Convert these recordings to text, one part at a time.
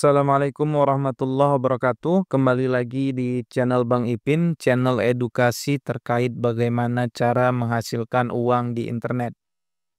Assalamualaikum warahmatullahi wabarakatuh. Kembali lagi di channel Bang Ipin, channel edukasi terkait bagaimana cara menghasilkan uang di internet.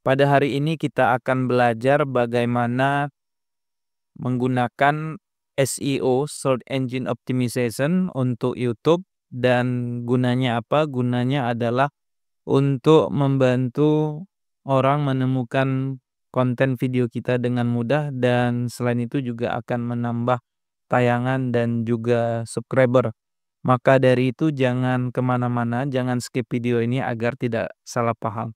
Pada hari ini kita akan belajar bagaimana menggunakan SEO, Search Engine Optimization, untuk YouTube, dan gunanya apa? Gunanya adalah untuk membantu orang menemukan konten video kita dengan mudah, dan selain itu juga akan menambah tayangan dan juga subscriber. Maka dari itu jangan kemana-mana, jangan skip video ini agar tidak salah paham.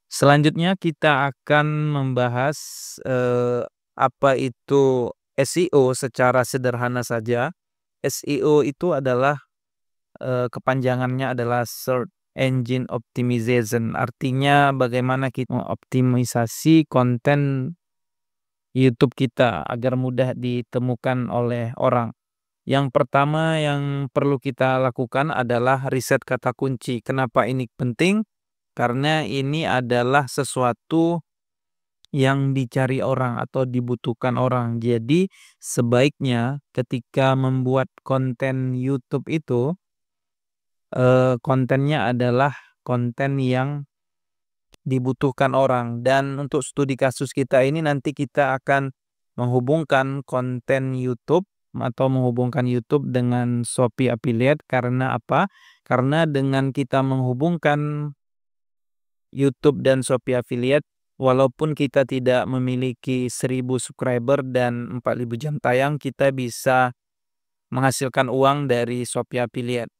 Selanjutnya kita akan membahas apa itu SEO secara sederhana saja. SEO itu adalah kepanjangannya adalah Search Engine Optimization. Artinya bagaimana kita mengoptimisasi konten YouTube kita agar mudah ditemukan oleh orang. Yang pertama yang perlu kita lakukan adalah riset kata kunci. Kenapa ini penting? Karena ini adalah sesuatu yang dicari orang atau dibutuhkan orang. Jadi sebaiknya ketika membuat konten YouTube itu kontennya adalah konten yang dibutuhkan orang. Dan untuk studi kasus kita ini nanti kita akan menghubungkan konten YouTube atau menghubungkan YouTube dengan Shopee Affiliate. Karena apa? Karena dengan kita menghubungkan YouTube dan Shopee Affiliate, walaupun kita tidak memiliki 1000 subscriber dan 4000 jam tayang, kita bisa menghasilkan uang dari Shopee Affiliate.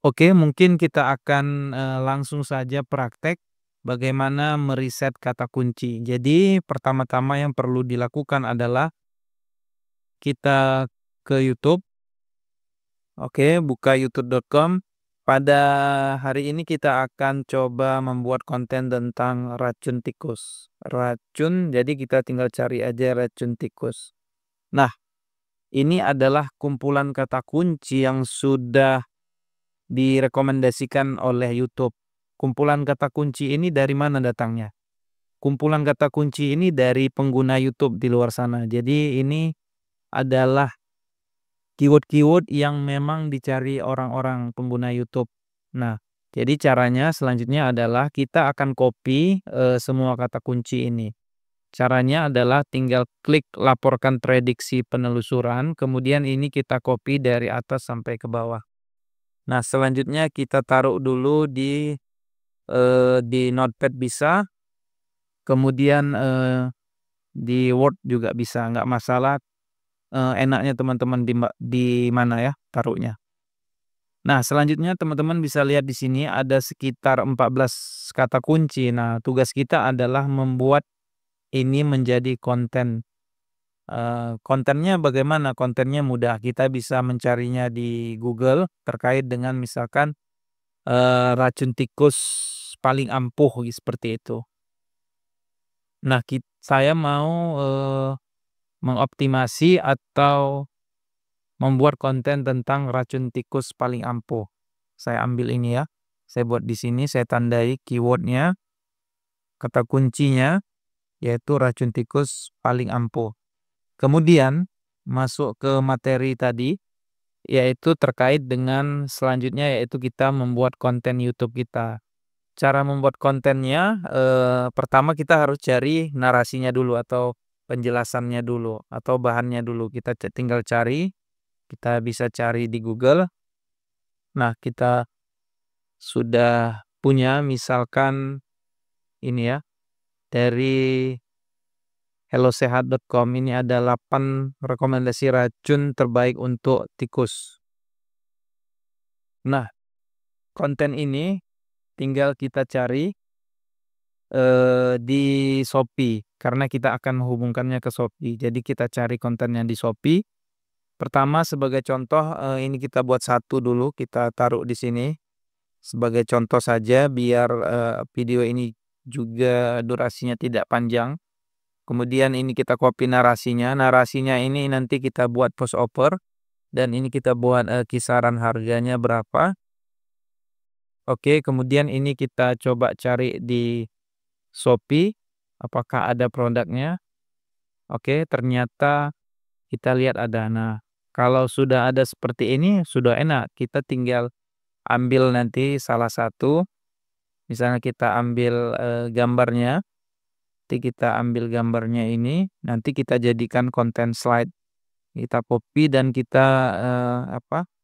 Oke, mungkin kita akan langsung saja praktek bagaimana meriset kata kunci. Jadi pertama-tama yang perlu dilakukan adalah kita ke YouTube. Oke, buka youtube.com. Pada hari ini kita akan coba membuat konten tentang racun tikus. Racun, jadi kita tinggal cari aja racun tikus. Nah, ini adalah kumpulan kata kunci yang sudah direkomendasikan oleh YouTube. Kumpulan kata kunci ini dari mana datangnya? Kumpulan kata kunci ini dari pengguna YouTube di luar sana. Jadi ini adalah keyword-keyword yang memang dicari orang-orang pengguna YouTube. Nah, jadi caranya selanjutnya adalah kita akan copy semua kata kunci ini. Caranya adalah tinggal klik laporkan prediksi penelusuran, kemudian ini kita copy dari atas sampai ke bawah. Nah, selanjutnya kita taruh dulu di Notepad bisa, kemudian di Word juga bisa, nggak masalah. Enaknya teman-teman di mana ya taruhnya. Nah, selanjutnya teman-teman bisa lihat di sini ada sekitar 14 kata kunci. Nah, tugas kita adalah membuat ini menjadi konten. Kontennya bagaimana? Kontennya mudah. Kita bisa mencarinya di Google terkait dengan misalkan racun tikus paling ampuh seperti itu. Nah, saya mau mengoptimasi atau membuat konten tentang racun tikus paling ampuh. Saya ambil ini ya. Saya buat di sini, saya tandai keywordnya, kata kuncinya, yaitu racun tikus paling ampuh. Kemudian masuk ke materi tadi, yaitu terkait dengan selanjutnya, yaitu kita membuat konten YouTube kita. Cara membuat kontennya, pertama kita harus cari narasinya dulu atau penjelasannya dulu atau bahannya dulu. Kita tinggal cari, kita bisa cari di Google. Nah, kita sudah punya misalkan ini ya, dari hellosehat.com ini ada 8 rekomendasi racun terbaik untuk tikus. Nah, konten ini tinggal kita cari di Shopee karena kita akan menghubungkannya ke Shopee. Jadi kita cari kontennya di Shopee. Pertama sebagai contoh ini kita buat satu dulu, kita taruh di sini sebagai contoh saja biar video ini juga durasinya tidak panjang. Kemudian ini kita copy narasinya. Narasinya ini nanti kita buat voice over dan ini kita buat kisaran harganya berapa. Oke, kemudian ini kita coba cari di Shopee apakah ada produknya. Oke, ternyata kita lihat ada. Nah, kalau sudah ada seperti ini sudah enak, kita tinggal ambil nanti salah satu, misalnya kita ambil, gambarnya, nanti kita ambil gambarnya ini, nanti kita jadikan konten slide. Kita copy dan kita,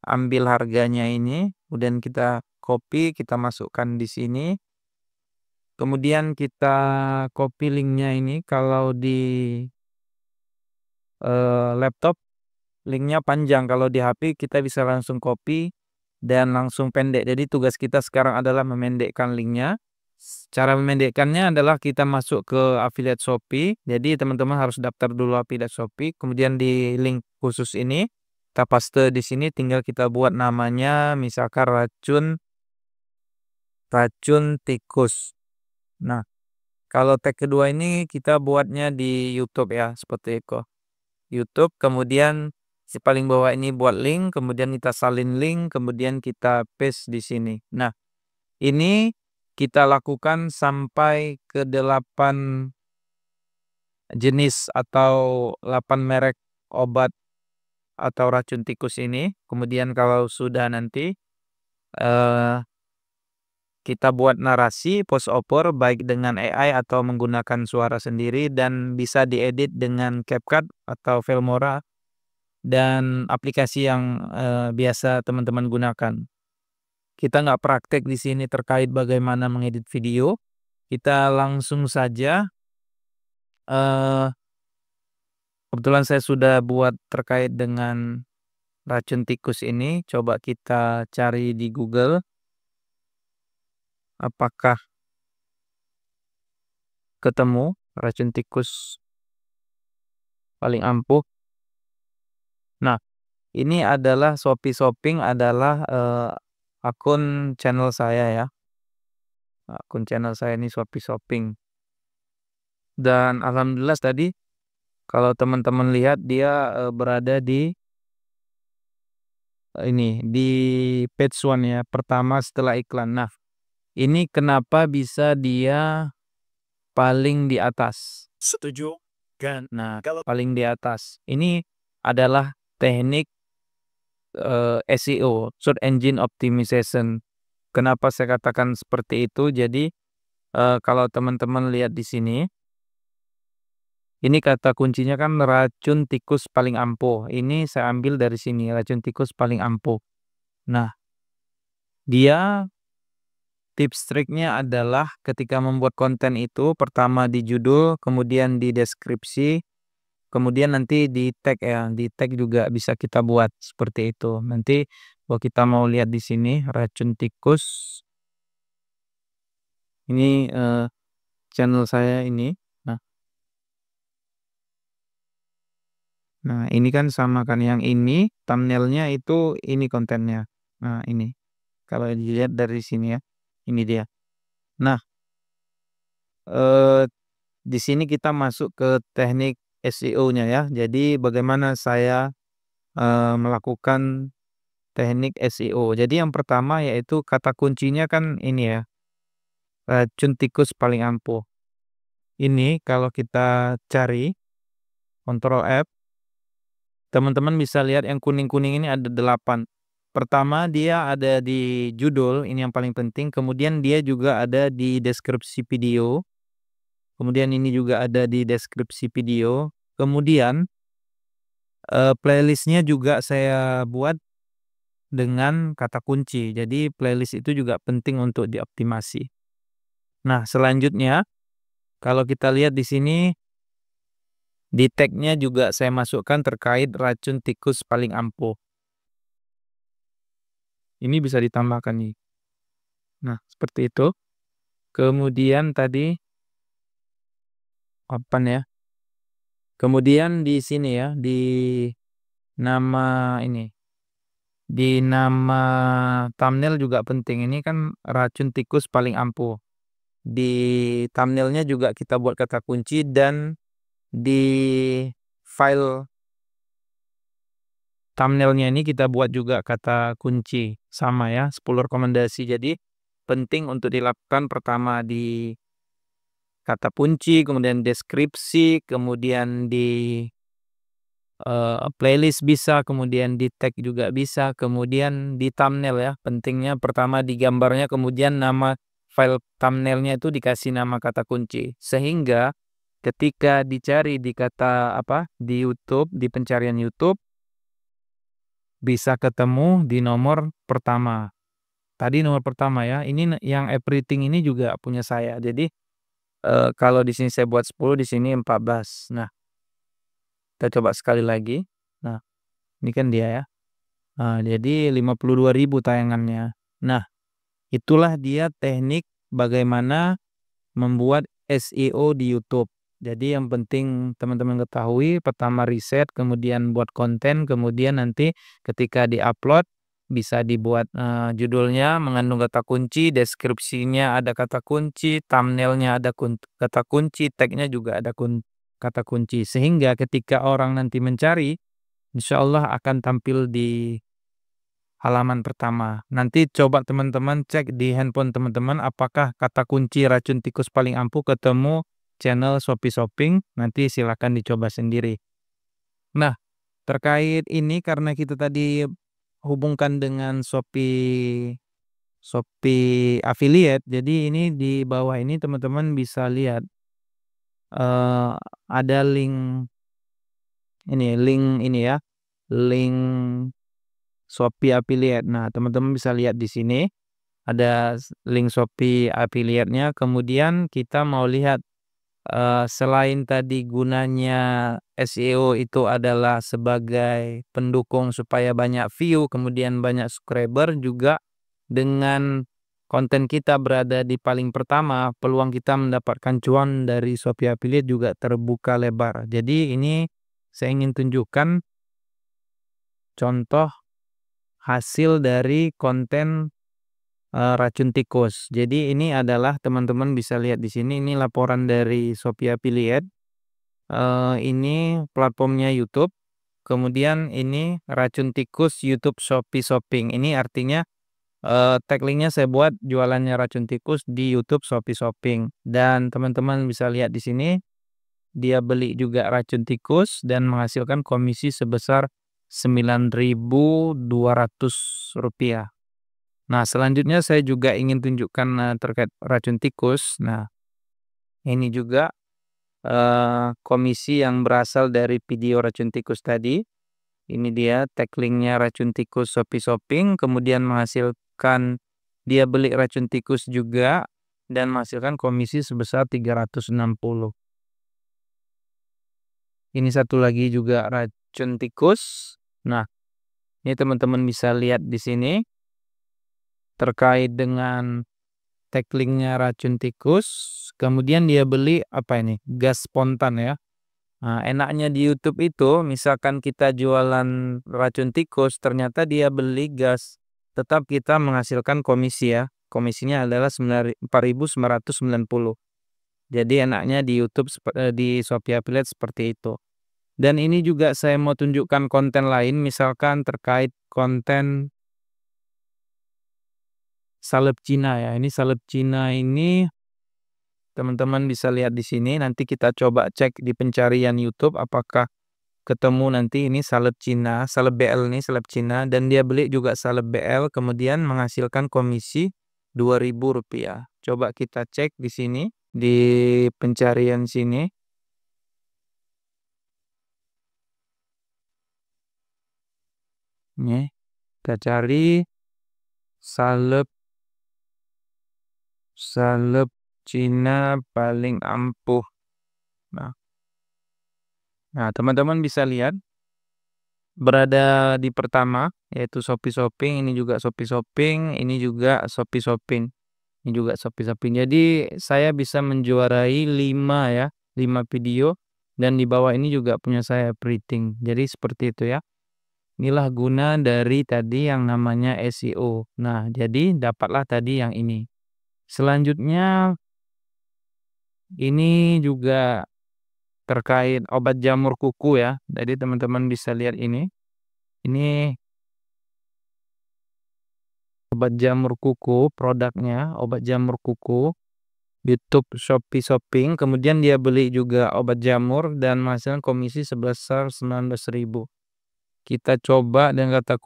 ambil harganya ini, kemudian kita copy, kita masukkan di sini, kemudian kita copy linknya ini. Kalau di, laptop linknya panjang, kalau di HP kita bisa langsung copy dan langsung pendek. Jadi tugas kita sekarang adalah memendekkan linknya. Cara memendekkannya adalah kita masuk ke affiliate Shopee. Jadi teman-teman harus daftar dulu affiliate Shopee, kemudian di link khusus ini kita paste di sini, tinggal kita buat namanya misalkan racun racun tikus. Nah, kalau tag kedua ini kita buatnya di YouTube ya, seperti itu. YouTube, kemudian si paling bawah ini buat link, kemudian kita salin link, kemudian kita paste di sini. Nah, ini kita lakukan sampai ke 8 jenis atau 8 merek obat atau racun tikus ini. Kemudian kalau sudah nanti, eee, kita buat narasi voice over baik dengan AI atau menggunakan suara sendiri dan bisa diedit dengan CapCut atau Filmora dan aplikasi yang, biasa teman-teman gunakan. Kita nggak praktek di sini terkait bagaimana mengedit video, kita langsung saja, eee, kebetulan saya sudah buat terkait dengan racun tikus ini, coba kita cari di Google, apakah ketemu racun tikus paling ampuh. Nah, ini adalah Shopee Shopping adalah, akun channel saya ya, akun channel saya ini Shopee Shopping. Dan alhamdulillah tadi kalau teman-teman lihat dia, berada di, ini, di page one ya, pertama setelah iklan. Nah, ini kenapa bisa dia paling di atas? Setuju kan? Nah, Kalau paling di atas. Ini adalah teknik, SEO, Search Engine Optimization. Kenapa saya katakan seperti itu? Jadi, kalau teman-teman lihat di sini, ini kata kuncinya kan racun tikus paling ampuh. Ini saya ambil dari sini, racun tikus paling ampuh. Nah, dia tips triknya adalah ketika membuat konten itu pertama di judul, kemudian di deskripsi, kemudian nanti di tag ya, di tag juga bisa kita buat seperti itu. Nanti kalau kita mau lihat di sini racun tikus, ini, channel saya ini. Nah, ini kan sama kan yang ini thumbnailnya itu ini kontennya. Nah, ini kalau dilihat dari sini ya, ini dia. Nah, eee, di sini kita masuk ke teknik SEO-nya ya. Jadi bagaimana saya, melakukan teknik SEO. Jadi yang pertama yaitu kata kuncinya kan ini ya, racun tikus paling ampuh. Ini kalau kita cari, Ctrl F, teman-teman bisa lihat yang kuning-kuning ini ada 8. Pertama dia ada di judul, ini yang paling penting, kemudian dia juga ada di deskripsi video, kemudian ini juga ada di deskripsi video, kemudian, playlist juga saya buat dengan kata kunci. Jadi playlist itu juga penting untuk dioptimasi. Nah, selanjutnya kalau kita lihat di sini, di tag-nya juga saya masukkan terkait racun tikus paling ampuh. Ini bisa ditambahkan nih. Nah, seperti itu. Kemudian tadi apa ya? Kemudian di sini ya, di nama ini, di nama thumbnail juga penting. Ini kan racun tikus paling ampuh. Di thumbnailnya juga kita buat kata kunci dan di file thumbnailnya ini kita buat juga kata kunci. Sama ya, 10 rekomendasi. Jadi penting untuk dilakukan pertama di kata kunci, kemudian deskripsi, kemudian di playlist bisa, kemudian di tag juga bisa, kemudian di thumbnail ya, pentingnya pertama di gambarnya, kemudian nama file thumbnailnya itu dikasih nama kata kunci. Sehingga ketika dicari di kata di YouTube, di pencarian YouTube, bisa ketemu di nomor pertama. Tadi nomor pertama ya, ini yang everything ini juga punya saya. Jadi, kalau di sini saya buat 10, di sini 14. Nah, kita coba sekali lagi. Nah, ini kan dia ya. Nah, jadi 52.000 tayangannya. Nah, itulah dia teknik bagaimana membuat SEO di YouTube. Jadi yang penting teman-teman ketahui, pertama riset, kemudian buat konten, kemudian nanti ketika di-upload bisa dibuat judulnya mengandung kata kunci, deskripsinya ada kata kunci, thumbnailnya ada kata kunci, tagnya juga ada kata kunci. Sehingga ketika orang nanti mencari, insya Allah akan tampil di halaman pertama. Nanti coba teman-teman cek di handphone teman-teman apakah kata kunci racun tikus paling ampuh ketemu channel Shopee Shopping, nanti silakan dicoba sendiri. Nah, terkait ini karena kita tadi hubungkan dengan Shopee Shopee Affiliate, jadi ini di bawah ini teman-teman bisa lihat ada link ini ya, link Shopee Affiliate. Nah, teman-teman bisa lihat di sini ada link Shopee Affiliate-nya. Kemudian kita mau lihat selain tadi gunanya SEO itu adalah sebagai pendukung supaya banyak view, kemudian banyak subscriber, juga dengan konten kita berada di paling pertama, peluang kita mendapatkan cuan dari Shopee Affiliate juga terbuka lebar. Jadi ini saya ingin tunjukkan contoh hasil dari konten racun tikus. Jadi ini adalah teman-teman bisa lihat di sini, ini laporan dari Shopee Affiliate. Ini platformnya YouTube. Kemudian ini racun tikus YouTube Shopee Shopping. Ini artinya tag linknya saya buat jualannya racun tikus di YouTube Shopee Shopping. Dan teman-teman bisa lihat di sini dia beli juga racun tikus dan menghasilkan komisi sebesar Rp9.200. Nah, selanjutnya saya juga ingin tunjukkan terkait racun tikus. Nah, ini juga komisi yang berasal dari video racun tikus tadi. Ini dia tag linknya racun tikus Shopee Shopping, kemudian menghasilkan dia beli racun tikus juga dan menghasilkan komisi sebesar 360. Ini satu lagi juga racun tikus. Nah, ini teman-teman bisa lihat di sini terkait dengan tag linknya racun tikus, kemudian dia beli gas spontan ya. Nah, enaknya di YouTube itu misalkan kita jualan racun tikus, ternyata dia beli gas, tetap kita menghasilkan komisi ya. Komisinya adalah 4.990. Jadi enaknya di YouTube di Shopee Affiliate seperti itu. Dan ini juga saya mau tunjukkan konten lain, misalkan terkait konten salep Cina ya. Ini salep Cina ini teman-teman bisa lihat di sini. Nanti kita coba cek di pencarian YouTube apakah ketemu nanti ini salep Cina, salep BL nih, salep Cina, dan dia beli juga salep BL kemudian menghasilkan komisi Rp2.000. Coba kita cek di sini di pencarian sini. Nih, kita cari salep salep Cina paling ampuh. Nah, teman-teman bisa lihat berada di pertama yaitu Shopee Shopping, ini juga Shopee Shopping, ini juga Shopee Shopping. Ini juga Shopee Shopping. Jadi saya bisa menjuarai 5 ya, 5 video dan di bawah ini juga punya saya everything. Jadi seperti itu ya. Inilah guna dari tadi yang namanya SEO. Nah, jadi dapatlah tadi yang ini. Selanjutnya ini juga terkait obat jamur kuku ya. Jadi teman-teman bisa lihat ini. Ini obat jamur kuku, produknya obat jamur kuku. YouTube Shopee Shopping, kemudian dia beli juga obat jamur dan menghasilkan komisi sebesar 19.000. Kita coba dengan kata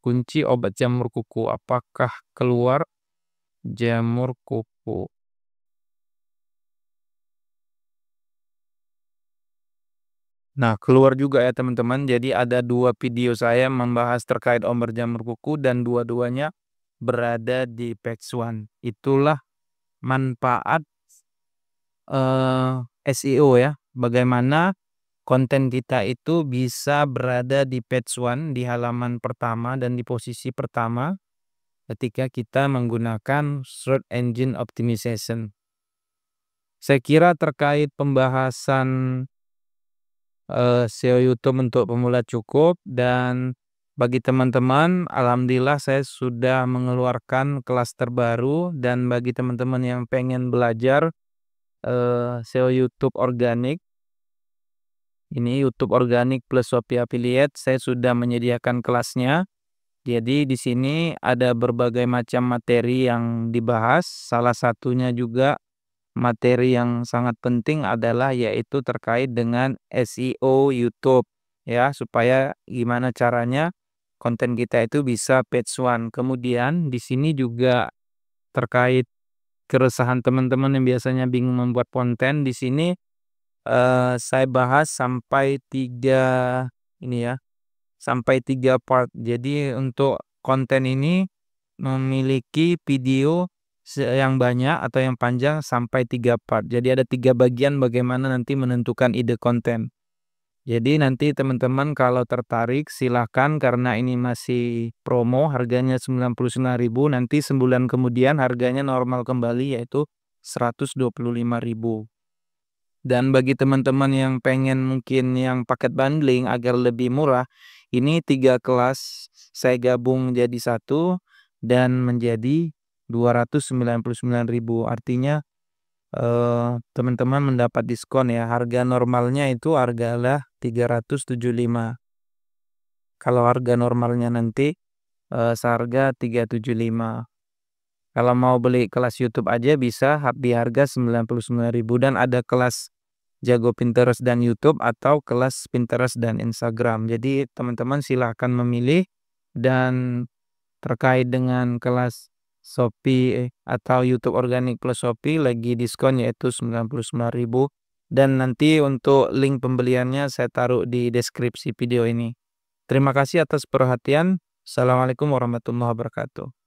kunci obat jamur kuku. Apakah keluar jamur kuku? Nah, keluar juga ya teman-teman. Jadi ada 2 video saya membahas terkait obat jamur kuku dan dua-duanya berada di Page One. Itulah manfaat SEO ya. Bagaimana konten kita itu bisa berada di Page One, di halaman pertama dan di posisi pertama ketika kita menggunakan Search Engine Optimization. Saya kira terkait pembahasan SEO YouTube untuk pemula cukup, dan bagi teman-teman alhamdulillah saya sudah mengeluarkan kelas terbaru, dan bagi teman-teman yang pengen belajar SEO YouTube organik, ini YouTube organik plus Shopee Affiliate, saya sudah menyediakan kelasnya. Jadi di sini ada berbagai macam materi yang dibahas, salah satunya juga materi yang sangat penting adalah yaitu terkait dengan SEO YouTube ya, supaya gimana caranya konten kita itu bisa Page One. Kemudian di sini juga terkait keresahan teman-teman yang biasanya bingung membuat konten, di sini saya bahas sampai 3 ini ya, sampai 3 part. Jadi untuk konten ini memiliki video yang banyak atau yang panjang sampai 3 part. Jadi ada 3 bagian bagaimana nanti menentukan ide konten. Jadi nanti teman-teman kalau tertarik silahkan, karena ini masih promo harganya 99.000, nanti sebulan kemudian harganya normal kembali yaitu 125.000. Dan bagi teman-teman yang pengen mungkin yang paket bundling agar lebih murah, ini 3 kelas saya gabung jadi satu dan menjadi 299.000. Artinya teman-teman mendapat diskon ya. Harga normalnya itu hargalah 375. Kalau harga normalnya nanti seharga 375. Kalau mau beli kelas YouTube aja bisa di harga 99.000, dan ada kelas jago Pinterest dan YouTube atau kelas Pinterest dan Instagram. Jadi teman-teman silahkan memilih, dan terkait dengan kelas Shopee atau YouTube organik plus Shopee lagi diskon yaitu 99.000, dan nanti untuk link pembeliannya saya taruh di deskripsi video ini. Terima kasih atas perhatian. Assalamualaikum warahmatullahi wabarakatuh.